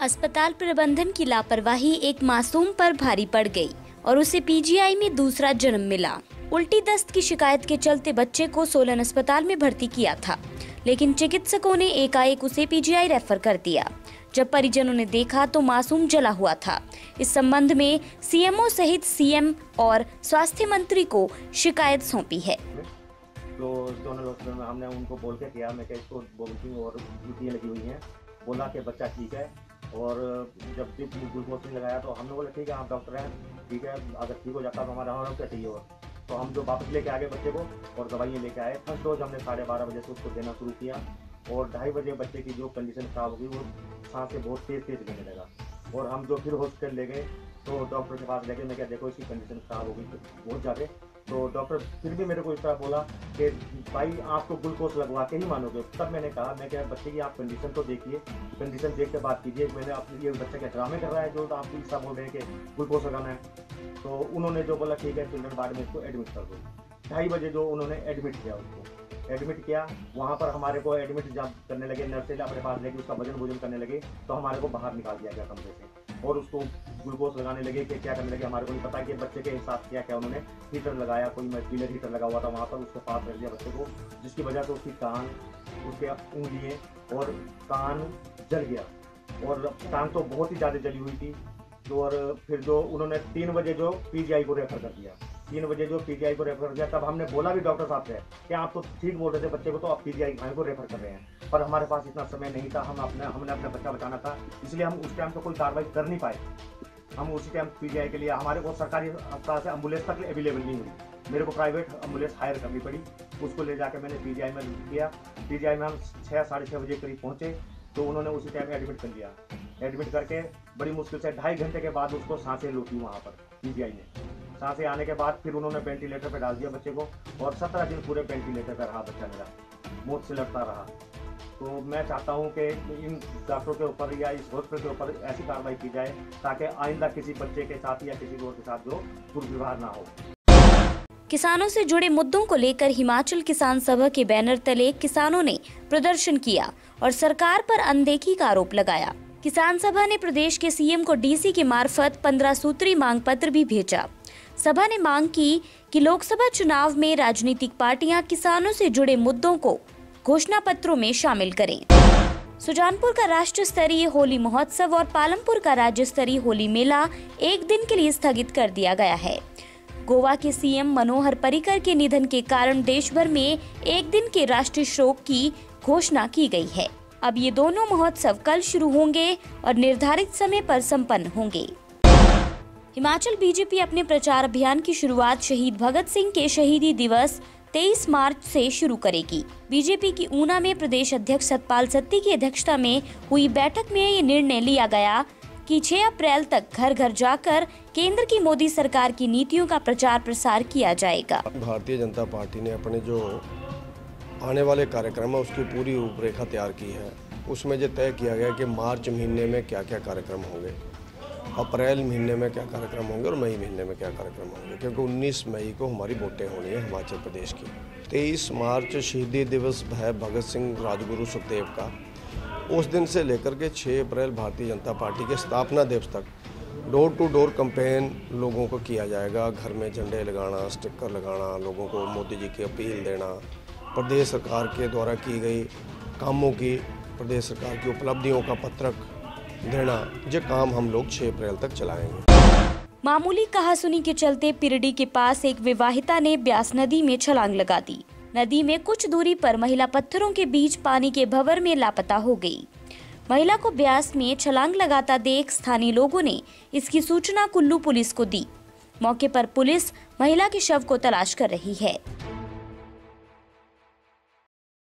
अस्पताल प्रबंधन की लापरवाही एक मासूम पर भारी पड़ गई और उसे पीजीआई में दूसरा जन्म मिला। उल्टी दस्त की शिकायत के चलते बच्चे को सोलन अस्पताल में भर्ती किया था, लेकिन चिकित्सकों ने एकाएक उसे पीजीआई रेफर कर दिया। जब परिजनों ने देखा तो मासूम जला हुआ था। इस संबंध में सीएमओ सहित सीएम और स्वास्थ्य मंत्री को शिकायत सौंपी है। तो दोनों हॉस्पिटल में हमने उनको बोल के किया, मैं इसको वोमिटिंग और उल्टियाँ लगी हुई हैं, बोला कि बच्चा ठीक है। और जब भी ग्लूकोज लगाया तो हमने बोला ठीक है आप डॉक्टर हैं, ठीक है, अगर ठीक हो जाता तो हमारा क्या चाहिए। और तो हम जो वापस लेके आ गए बच्चे को और दवाइयाँ लेके आए। फर्स्ट डोज हमने 12:30 बजे से उसको देना शुरू किया और 2:30 बजे बच्चे की जो कंडीशन खराब हो गई, वो सांसें बहुत तेज़ लेने लगा। और हम जो फिर हॉस्पिटल ले गए तो डॉक्टर के पास लेके मैं क्या देखो इसकी कंडीशन खराब हो गई बहुत ज़्यादा। तो डॉक्टर फिर भी मेरे को इस तरह बोला कि भाई आपको ग्लूकोज लगवा के ही मानोगे। तब मैंने कहा मैं क्या बच्चे की आप कंडीशन तो देखिए, कंडीशन देख के बात कीजिए। मैंने अपने ये बच्चा क्या ड्रामे कर रहा है जो आप ऐसा बोल रहे हैं कि ग्लूकोज लगाना है। तो उन्होंने जो बोला ठीक है चिल्ड्रन वार्ड में इसको एडमिट कर दो। 2:30 बजे जो उन्होंने एडमिट किया, उसको एडमिट किया। वहाँ पर हमारे को एडमिट जब करने लगे, नर्सें अपने पास लेके उसका वजन करने लगे तो हमारे को बाहर निकाल दिया गया कमरे से और उसको ग्लूकोज लगाने लगे कि क्या करने लगे हमारे को नहीं पता कि बच्चे के हिसाब से क्या उन्होंने हीटर लगाया, कोई मस्कुलर हीटर लगा हुआ था वहाँ पर, उसके पास रख दिया बच्चे को, जिसकी वजह से उसकी कान, उसके उंगलियाँ और कान जल गया और कान तो बहुत ही ज़्यादा जली हुई थी। तो और फिर जो उन्होंने 3 बजे जो पीजीआई को रेफर कर दिया, 3 बजे जो पीजीआई को रेफर कर दिया। तब हमने बोला भी डॉक्टर साहब से कि आप तो ठीक बोल रहे थे बच्चे को, तो आप पीजीआई को रेफर कर रहे हैं, पर हमारे पास इतना समय नहीं था। हमने अपना बच्चा बचाना था, इसलिए हम उस टाइम तो कोई कार्रवाई कर नहीं पाए। हम उसी टाइम पीजीआई के लिए हमारे को सरकारी अस्पताल से एम्बुलेंस तक अवेलेबल नहीं हुई, मेरे को प्राइवेट एम्बुलेंस हायर करनी पड़ी। उसको ले जाकर मैंने पीजीआई में किया। पीजीआई में हम 6-6:30 बजे करीब पहुँचे तो उन्होंने उसी टाइम एडमिट कर लिया। एडमिट करके बड़ी मुश्किल से 2.5 घंटे के बाद उसको सांसें लूटी वहाँ पर पीजीआई में। सांसें आने के बाद फिर उन्होंने वेंटिलेटर पर डाल दिया बच्चे को और 17 दिन पूरे वेंटिलेटर पर रहा बच्चा मेरा, मौत से लड़ता रहा। तो मैं चाहता हूँ कि इन डॉक्टरों के ऊपर या इस हॉस्पिटल के ऊपर ऐसी कार्रवाई की जाए ताकि आइंदा किसी बच्चे के साथ या किसी और के साथ जो दुर्व्यवहार ना हो। किसानों से जुड़े मुद्दों को लेकर हिमाचल किसान सभा के बैनर तले किसानों ने प्रदर्शन किया और सरकार पर अनदेखी का आरोप लगाया। किसान सभा ने प्रदेश के सीएम को डीसी के मार्फत 15 सूत्री मांग पत्र भी भेजा। सभा ने मांग की कि लोकसभा चुनाव में राजनीतिक पार्टियां किसानों से जुड़े मुद्दों को घोषणा पत्रों में शामिल करें। सुजानपुर का राष्ट्र स्तरीय होली महोत्सव और पालमपुर का राज्य स्तरीय होली मेला एक दिन के लिए स्थगित कर दिया गया है। गोवा के सीएम मनोहर पर्रिकर के निधन के कारण देश भर में एक दिन के राष्ट्रीय शोक की घोषणा की गई है। अब ये दोनों महोत्सव कल शुरू होंगे और निर्धारित समय पर संपन्न होंगे। हिमाचल बीजेपी अपने प्रचार अभियान की शुरुआत शहीद भगत सिंह के शहीदी दिवस 23 मार्च से शुरू करेगी। बीजेपी की ऊना में प्रदेश अध्यक्ष सतपाल सत्ती की अध्यक्षता में हुई बैठक में ये निर्णय लिया गया कि 6 अप्रैल तक घर घर जाकर केंद्र की मोदी सरकार की नीतियों का प्रचार प्रसार किया जाएगा। भारतीय जनता पार्टी ने अपने जो आने वाले कार्यक्रम है उसकी पूरी रूपरेखा तैयार की है। उसमें जो तय किया गया कि मार्च महीने में क्या क्या कार्यक्रम होंगे, अप्रैल महीने में क्या कार्यक्रम होंगे और मई महीने में क्या कार्यक्रम होंगे, क्योंकि 19 मई को हमारी वोटें होनी है हिमाचल प्रदेश की। 23 मार्च शहीदी दिवस है भगत सिंह राजगुरु सुखदेव का। उस दिन से लेकर के 6 अप्रैल भारतीय जनता पार्टी के स्थापना दिवस तक डोर टू डोर कैंपेन लोगों को किया जाएगा। घर में झंडे लगाना, स्टिकर लगाना, लोगों को मोदी जी की अपील देना, प्रदेश सरकार के द्वारा की गई कामों की, प्रदेश सरकार की उपलब्धियों का पत्रक देना, ये काम हम लोग 6 अप्रैल तक चलाएंगे। मामूली कहासुनी के चलते पिरडी के पास एक विवाहिता ने ब्यास नदी में छलांग लगा दी। नदी में कुछ दूरी पर महिला पत्थरों के बीच पानी के भंवर में लापता हो गई। महिला को ब्यास में छलांग लगाता देख स्थानीय लोगों ने इसकी सूचना कुल्लू पुलिस को दी। मौके पर पुलिस महिला के शव को तलाश कर रही है।